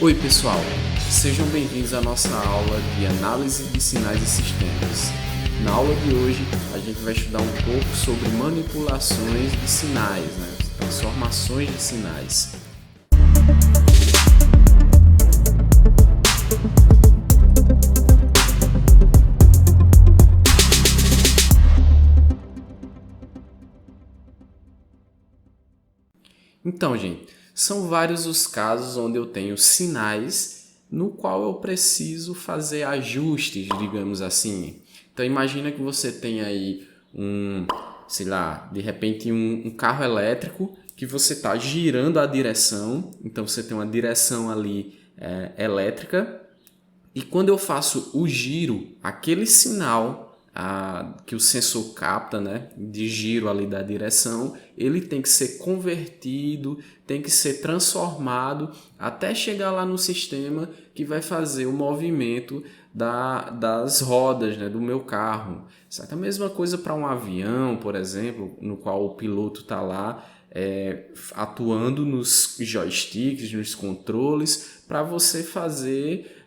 Oi pessoal, sejam bem-vindos à nossa aula de análise de sinais e sistemas. Na aula de hoje a gente vai estudar um pouco sobre manipulações de sinais, transformações de sinais. Então, gente, são vários os casos onde eu tenho sinais no qual eu preciso fazer ajustes, digamos assim. Então, imagina que você tem aí de repente um carro elétrico que você está girando a direção. Então, você tem uma direção ali elétrica. E quando eu faço o giro, aquele sinal que o sensor capta, de giro ali da direção, ele tem que ser convertido, tem que ser transformado até chegar lá no sistema que vai fazer o movimento das rodas, do meu carro. Certo? A mesma coisa para um avião, por exemplo, no qual o piloto está lá atuando nos joysticks, nos controles, para você fazer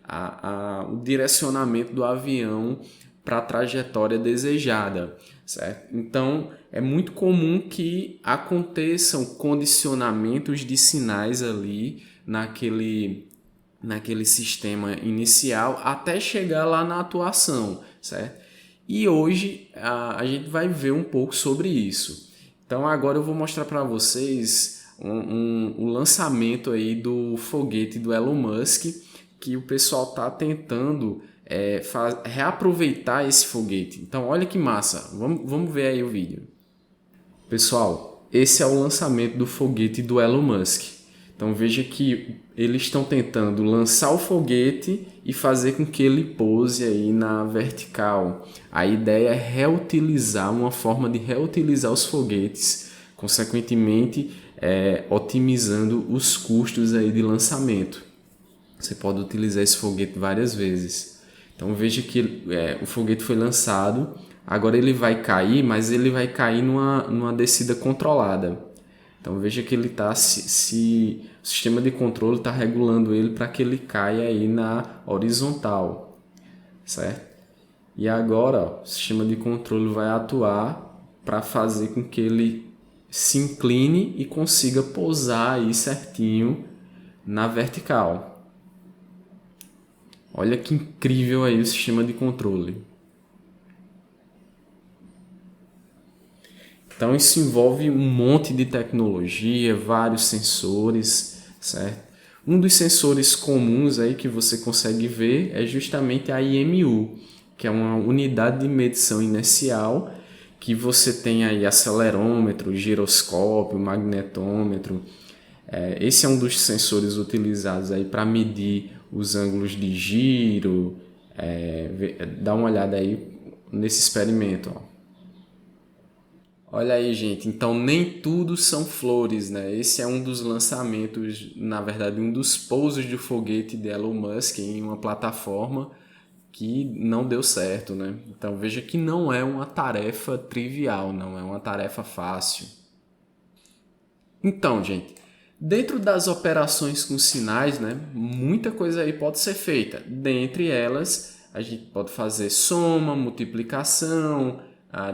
o direcionamento do avião para a trajetória desejada, certo? Então, é muito comum que aconteçam condicionamentos de sinais ali naquele sistema inicial até chegar lá na atuação, certo? E hoje a gente vai ver um pouco sobre isso. Então, agora eu vou mostrar para vocês o lançamento aí do foguete do Elon Musk, que o pessoal está tentando reaproveitar esse foguete. Então, olha que massa. Vamos ver aí o vídeo. Pessoal, esse é o lançamento do foguete do Elon Musk. Então, veja que eles estão tentando lançar o foguete e fazer com que ele pouse aí na vertical. A ideia é reutilizar, uma forma de reutilizar os foguetes, consequentemente otimizando os custos aí de lançamento. Você pode utilizar esse foguete várias vezes. Então veja que o foguete foi lançado, agora ele vai cair, mas ele vai cair numa descida controlada. Então veja que ele está, o sistema de controle está regulando ele para que ele caia aí na horizontal, certo? E agora o sistema de controle vai atuar para fazer com que ele se incline e consiga pousar aí certinho na vertical. Olha que incrível aí o sistema de controle. Então isso envolve um monte de tecnologia, vários sensores, certo? Um dos sensores comuns aí que você consegue ver é justamente a IMU, que é uma unidade de medição inercial, que você tem aí acelerômetro, giroscópio, magnetômetro. Esse é um dos sensores utilizados aí para medir os ângulos de giro. Dá uma olhada aí nesse experimento. Ó. Olha aí, gente. Então, nem tudo são flores, né? Esse é um dos lançamentos, na verdade, um dos pousos de foguete de Elon Musk em uma plataforma que não deu certo, né? Então, veja que não é uma tarefa trivial, não é uma tarefa fácil. Então, gente, dentro das operações com sinais, muita coisa aí pode ser feita. Dentre elas, a gente pode fazer soma, multiplicação,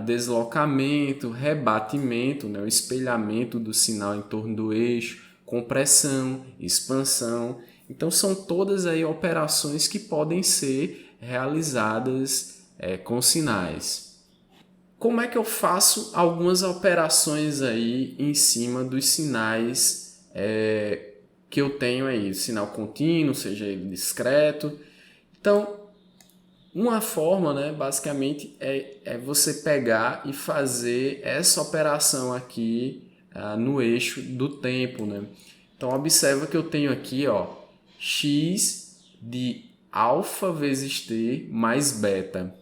deslocamento, rebatimento, o espelhamento do sinal em torno do eixo, compressão, expansão. Então, são todas aí operações que podem ser realizadas com sinais. Como é que eu faço algumas operações aí em cima dos sinais que eu tenho aí, sinal contínuo, seja ele discreto. Então, uma forma, basicamente, é você pegar e fazer essa operação aqui no eixo do tempo, Então, observa que eu tenho aqui, ó, x de alfa vezes t mais beta.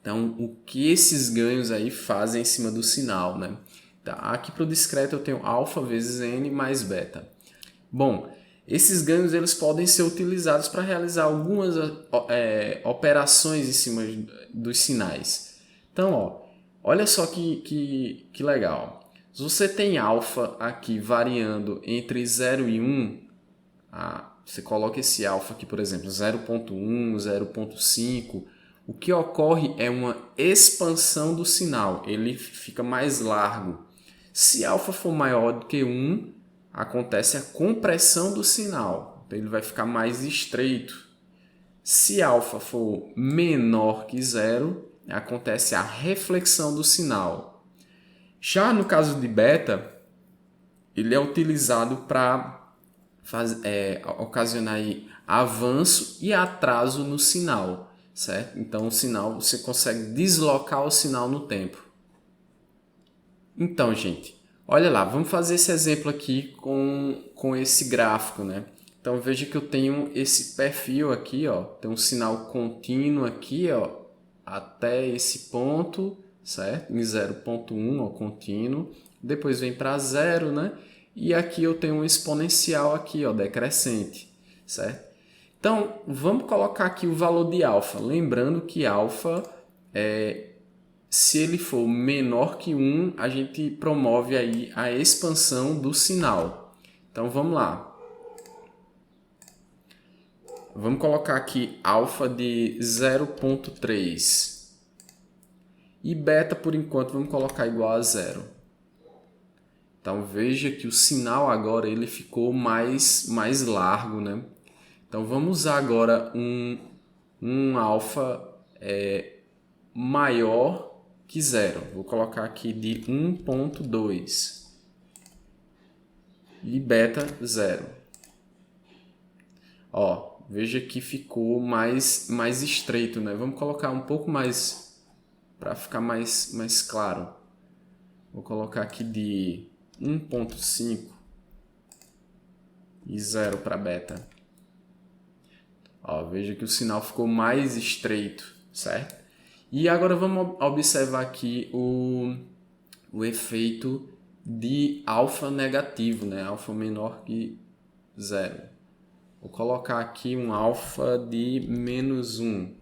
Então, o que esses ganhos aí fazem em cima do sinal, Tá, aqui para o discreto eu tenho alfa vezes n mais beta. Bom, esses ganhos eles podem ser utilizados para realizar algumas operações em cima dos sinais. Então, ó, olha só que legal. Se você tem alfa aqui variando entre 0 e 1, você coloca esse alfa aqui, por exemplo, 0.1, 0.5, o que ocorre é uma expansão do sinal, ele fica mais largo. Se alfa for maior do que 1, acontece a compressão do sinal, então ele vai ficar mais estreito. Se alfa for menor que 0, acontece a reflexão do sinal. Já no caso de beta, ele é utilizado para ocasionar aí avanço e atraso no sinal, certo? Então o sinal, você consegue deslocar o sinal no tempo. Então, gente, olha lá, vamos fazer esse exemplo aqui com esse gráfico, né? Então veja que eu tenho esse perfil aqui, ó, tem um sinal contínuo aqui, ó, até esse ponto, certo? Em 0.1, ó, contínuo. Depois vem para 0, né? E aqui eu tenho um exponencial aqui, ó, decrescente, certo? Então, vamos colocar aqui o valor de alfa. Lembrando que alfa, se ele for menor que 1, a gente promove aí a expansão do sinal. Então, vamos lá. Vamos colocar aqui alfa de 0.3. E beta, por enquanto, vamos colocar igual a 0. Então, veja que o sinal agora ele ficou mais largo, né? Então, vamos usar agora um alfa maior que 0. Vou colocar aqui de 1.2. E beta 0. Ó, veja que ficou mais estreito, né? Vamos colocar um pouco mais para ficar mais claro. Vou colocar aqui de 1.5 e 0 para beta. Ó, veja que o sinal ficou mais estreito, certo? E agora vamos observar aqui o efeito de alfa negativo, né? Alfa menor que 0. Vou colocar aqui um alfa de menos 1.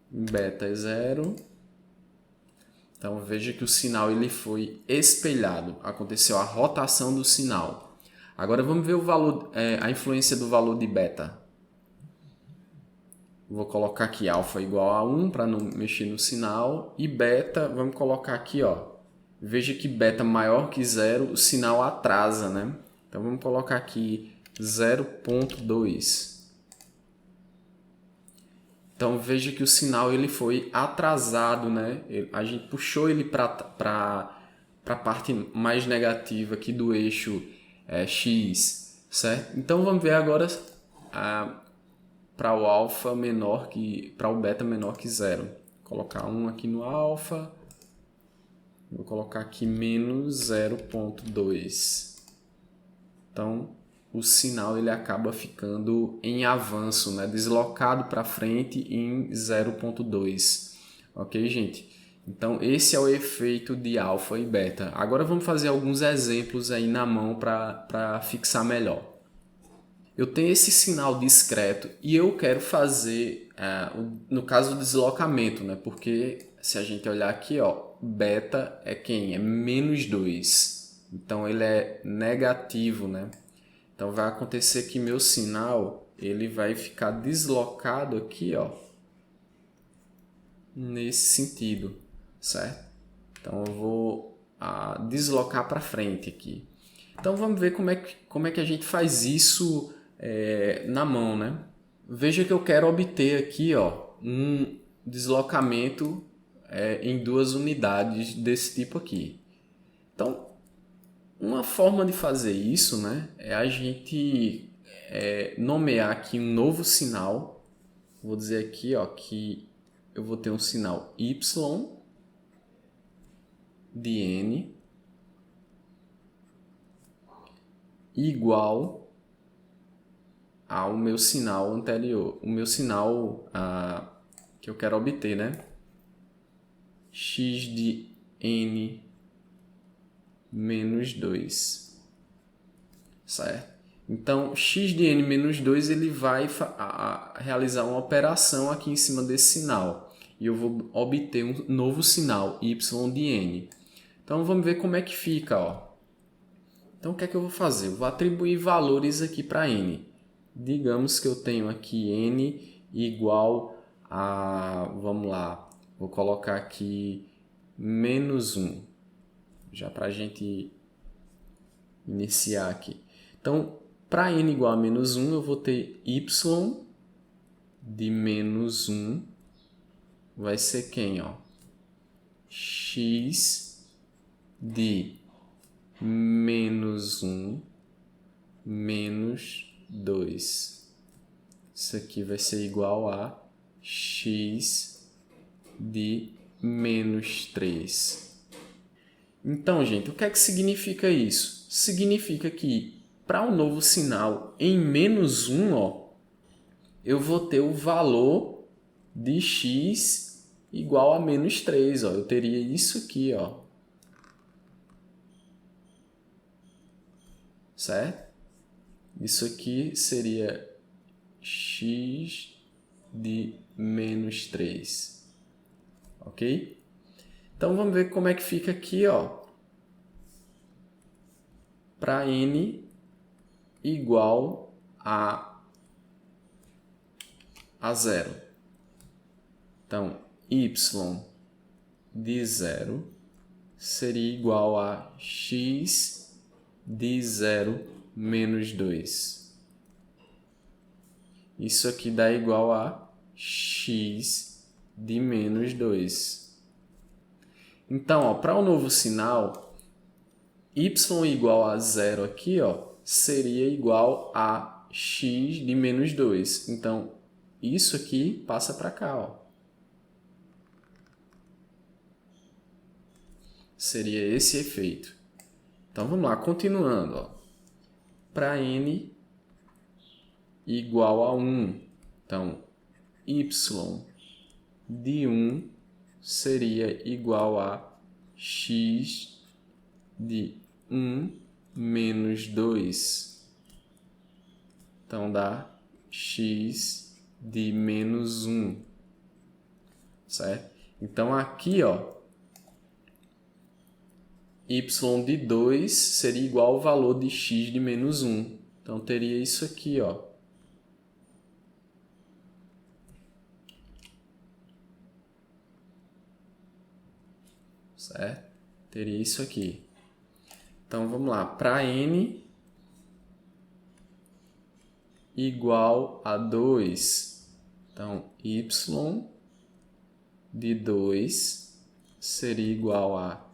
Beta é 0. Então veja que o sinal ele foi espelhado, aconteceu a rotação do sinal. Agora vamos ver o valor, a influência do valor de beta. Vou colocar aqui alfa igual a 1 para não mexer no sinal. E beta, vamos colocar aqui, ó. Veja que beta maior que 0, o sinal atrasa, né? Então vamos colocar aqui 0.2. Então veja que o sinal ele foi atrasado, né? A gente puxou ele para a parte mais negativa aqui do eixo x, certo? Então vamos ver agora para o alfa menor que para o beta menor que 0. Vou colocar 1 aqui no alfa. Vou colocar aqui menos 0.2. Então o sinal ele acaba ficando em avanço, né? Deslocado para frente em 0.2. Ok, gente? Então, esse é o efeito de alfa e beta. Agora vamos fazer alguns exemplos aí na mão para fixar melhor. Eu tenho esse sinal discreto e eu quero fazer, no caso do deslocamento, né? Porque se a gente olhar aqui, ó, beta é quem? É menos 2. Então, ele é negativo, né? Então vai acontecer que meu sinal ele vai ficar deslocado aqui, ó, nesse sentido, certo? Então eu vou deslocar para frente aqui. Então vamos ver como é que a gente faz isso na mão, né? Veja que eu quero obter aqui, ó, um deslocamento em 2 unidades desse tipo aqui. Então uma forma de fazer isso, né, é a gente nomear aqui um novo sinal. Vou dizer aqui, ó, que eu vou ter um sinal y de n igual ao meu sinal anterior, o meu sinal que eu quero obter, né? X de n menos 2, certo? Então, x de n menos 2 ele vai realizar uma operação aqui em cima desse sinal. E eu vou obter um novo sinal, y de n. Então, vamos ver como é que fica, ó. Então, o que é que eu vou fazer? Eu vou atribuir valores aqui para n. Digamos que eu tenho aqui n igual a, vamos lá, vou colocar aqui menos 1, já para a gente iniciar aqui. Então, para n igual a menos 1, eu vou ter y de menos 1 vai ser quem? Ó? X de menos 1 menos 2. Isso aqui vai ser igual a x de menos 3. Então, gente, o que é que significa isso? Significa que para um novo sinal em menos 1, ó, eu vou ter o valor de x igual a menos 3. Ó. Eu teria isso aqui, ó. Certo? Isso aqui seria x de menos 3. Ok? Então, vamos ver como é que fica aqui, ó. Para n igual a 0. Então, y de 0 seria igual a x de 0 menos 2. Isso aqui dá igual a x de menos 2. Então, para o novo sinal, y igual a 0 aqui, ó, seria igual a x de menos 2. Então, isso aqui passa para cá, ó. Seria esse efeito. Então, vamos lá, continuando, ó. Para n igual a 1. Então, y de 1 seria igual a x de 1 menos 2. Então, dá x de menos 1. Certo? Então, aqui, ó, y de 2 seria igual ao valor de x de menos 1. Então, teria isso aqui, ó. Certo? Teria isso aqui. Então, vamos lá. Para n igual a 2. Então, y de 2 seria igual a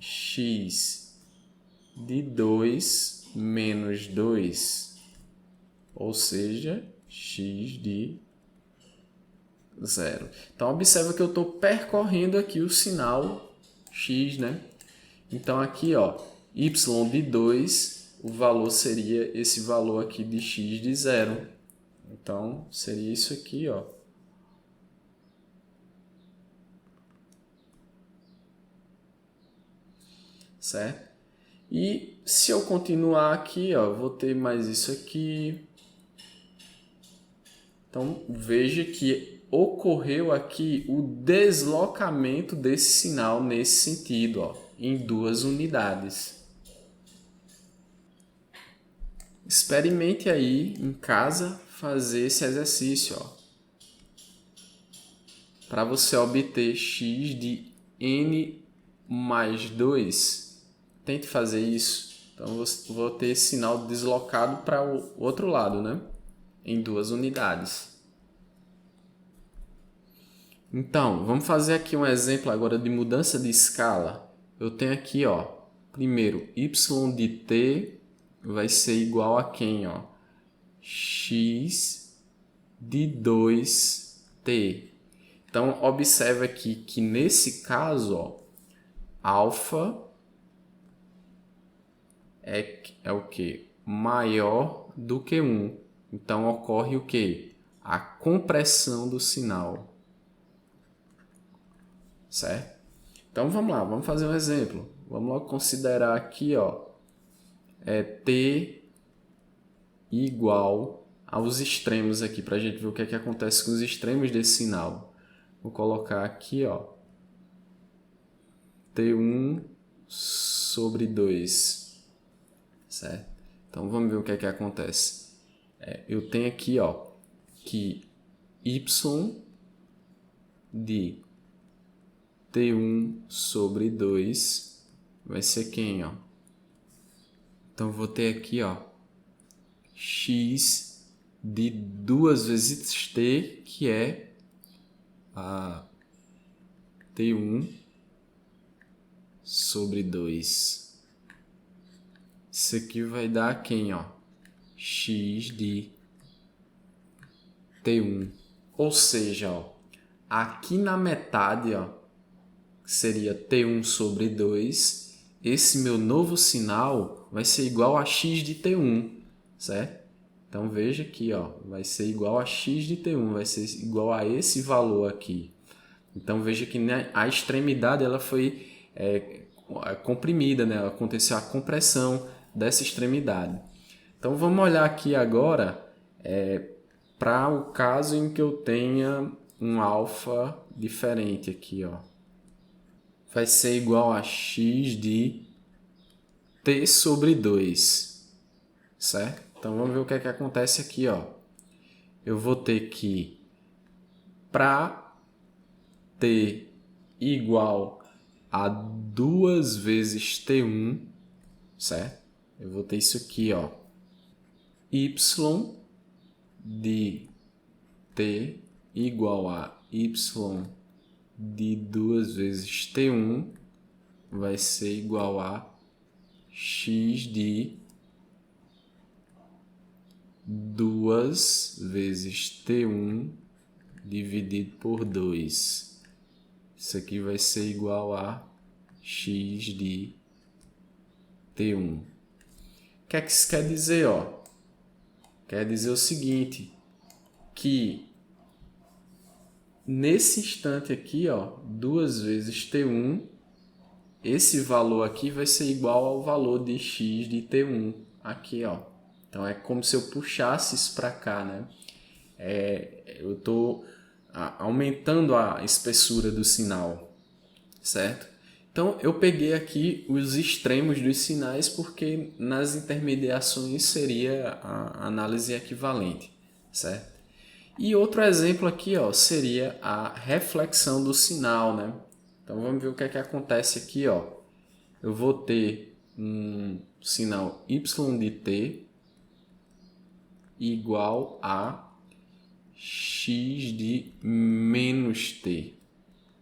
x de 2 menos 2, ou seja, x de 0. Então, observa que eu estou percorrendo aqui o sinal x, né? Então, aqui, ó, y de 2, o valor seria esse valor aqui de x de 0. Então, seria isso aqui, ó. Certo? E se eu continuar aqui, ó, vou ter mais isso aqui. Então, veja que ocorreu aqui o deslocamento desse sinal nesse sentido, ó, em 2 unidades. Experimente aí em casa fazer esse exercício, ó, para você obter x de n mais 2. Tente fazer isso. Então, vou ter esse sinal deslocado para o outro lado, né? Em 2 unidades. Então, vamos fazer aqui um exemplo agora de mudança de escala. Eu tenho aqui, ó, primeiro, y de t vai ser igual a quem, ó? X de 2t. Então, observe aqui que nesse caso, ó, alfa é o que? Maior do que 1. Então, ocorre o que? A compressão do sinal. Certo? Então, vamos lá, vamos fazer um exemplo. Vamos logo considerar aqui, ó, t igual aos extremos aqui, para a gente ver o que é que acontece com os extremos desse sinal. Vou colocar aqui, ó, t1 sobre 2. certo? Então vamos ver o que é que acontece. Eu tenho aqui, ó, que y de T1 sobre 2 vai ser quem, ó? Então eu vou ter aqui, ó, x de 2 vezes t, que é a T1 sobre 2. Isso aqui vai dar quem, ó? X de T1. Ou seja, ó, aqui na metade, ó, seria T1 sobre 2. Esse meu novo sinal vai ser igual a x de T1, certo? Então veja aqui, ó, vai ser igual a x de T1, vai ser igual a esse valor aqui. Então veja que, né, a extremidade ela foi comprimida, né? Aconteceu a compressão dessa extremidade. Então vamos olhar aqui agora para o caso em que eu tenha um alfa diferente aqui, ó. Vai ser igual a x de t sobre 2, certo? Então vamos ver o que é que acontece aqui, ó. Eu vou ter que, para t igual a 2 vezes t1, certo? Eu vou ter isso aqui, ó. Y de t igual a y de 2 vezes t1 vai ser igual a x de 2 vezes t1 dividido por 2. Isso aqui vai ser igual a x de t1. O que é que isso quer dizer, ó? Quer dizer o seguinte, que nesse instante aqui, ó, 2 vezes t1, esse valor aqui vai ser igual ao valor de x de t1 aqui, ó. Então é como se eu puxasse isso para cá, né? Eu estou aumentando a espessura do sinal, certo? Então eu peguei aqui os extremos dos sinais porque nas intermediações seria a análise equivalente, certo? E outro exemplo aqui, ó, seria a reflexão do sinal, né? Então vamos ver o que é que acontece aqui, ó. Eu vou ter um sinal y de t igual a x de menos t,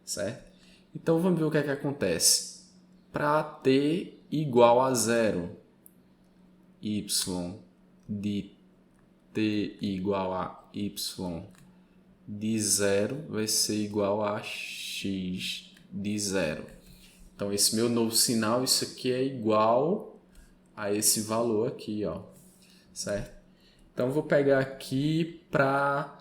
certo? Então vamos ver o que é que acontece. Para t igual a 0, y de t igual a y de 0 vai ser igual a x de 0. Então esse meu novo sinal, isso aqui é igual a esse valor aqui, ó, certo? Então vou pegar aqui para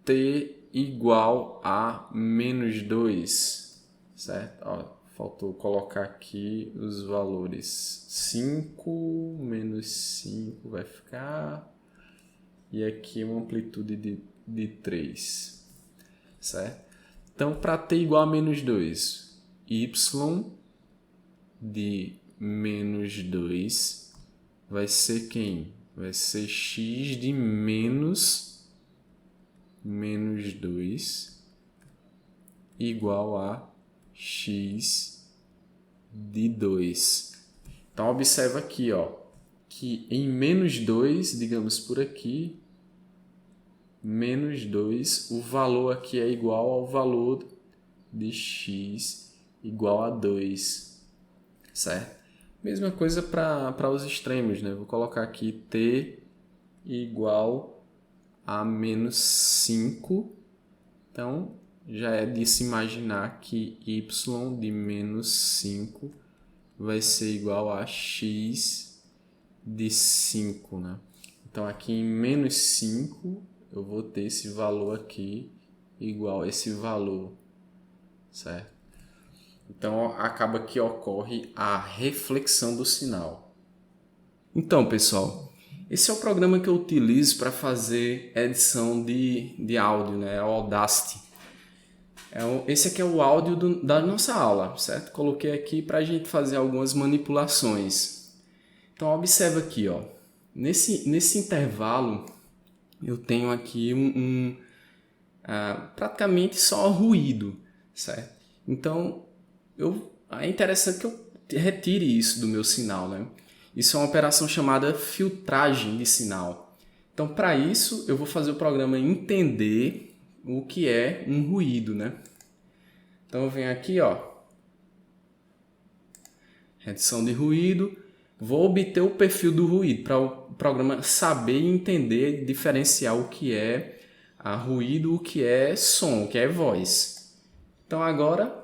t igual a menos 2, certo? Ó, faltou colocar aqui os valores. 5 menos 5 vai ficar, e aqui uma amplitude de 3, certo? Então, para t igual a menos 2, y de menos 2 vai ser quem? Vai ser x de menos 2 igual a x de 2. Então, observa aqui, ó, que em menos 2, digamos por aqui, menos 2, o valor aqui é igual ao valor de x igual a 2, certo? Mesma coisa para os extremos, né? Vou colocar aqui t igual a menos 5. Então, já é de se imaginar que y de menos 5 vai ser igual a x de 5, né? Então, aqui em menos 5, eu vou ter esse valor aqui igual a esse valor, certo? Então, acaba que ocorre a reflexão do sinal. Então, pessoal, esse é o programa que eu utilizo para fazer edição de áudio, né? O Audacity. Esse aqui é o áudio da nossa aula, certo? Coloquei aqui para a gente fazer algumas manipulações. Então observa aqui, ó. Nesse intervalo eu tenho aqui praticamente só ruído, certo? Então é interessante que eu retire isso do meu sinal, né? Isso é uma operação chamada filtragem de sinal. Então, para isso, eu vou fazer o programa entender o que é um ruído, né? Então, eu venho aqui, ó, redução de ruído, vou obter o perfil do ruído para o programa saber e entender, diferenciar o que é ruído, o que é som, o que é voz. Então, agora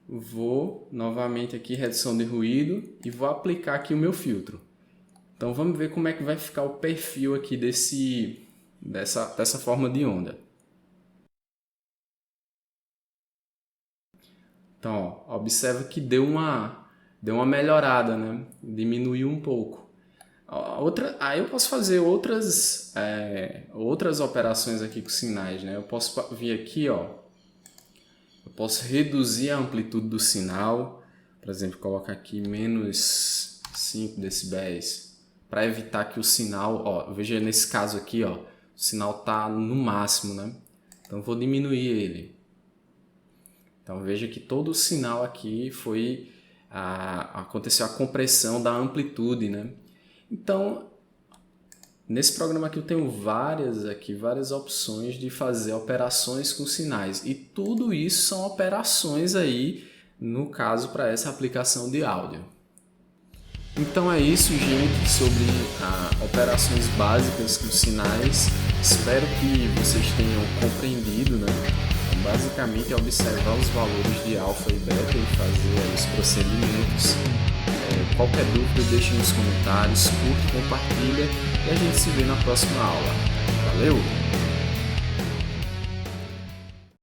vou novamente aqui, redução de ruído, e vou aplicar aqui o meu filtro. Então vamos ver como é que vai ficar o perfil aqui dessa forma de onda. Então, ó, observa que deu uma melhorada, né? Diminuiu um pouco. Aí eu posso fazer outras operações aqui com sinais, né? Eu posso vir aqui, ó. Eu posso reduzir a amplitude do sinal, por exemplo, colocar aqui menos 5 decibéis, para evitar que o sinal, ó, veja nesse caso aqui, ó, o sinal está no máximo, né? Então vou diminuir ele. Então veja que todo o sinal aqui aconteceu a compressão da amplitude, né? Então nesse programa aqui eu tenho várias opções de fazer operações com sinais. E tudo isso são operações aí, no caso, para essa aplicação de áudio. Então é isso, gente, sobre operações básicas com sinais. Espero que vocês tenham compreendido, né? Então, basicamente é observar os valores de alfa e beta e fazer os procedimentos. Qualquer dúvida deixe nos comentários, curte, compartilha e a gente se vê na próxima aula. Valeu!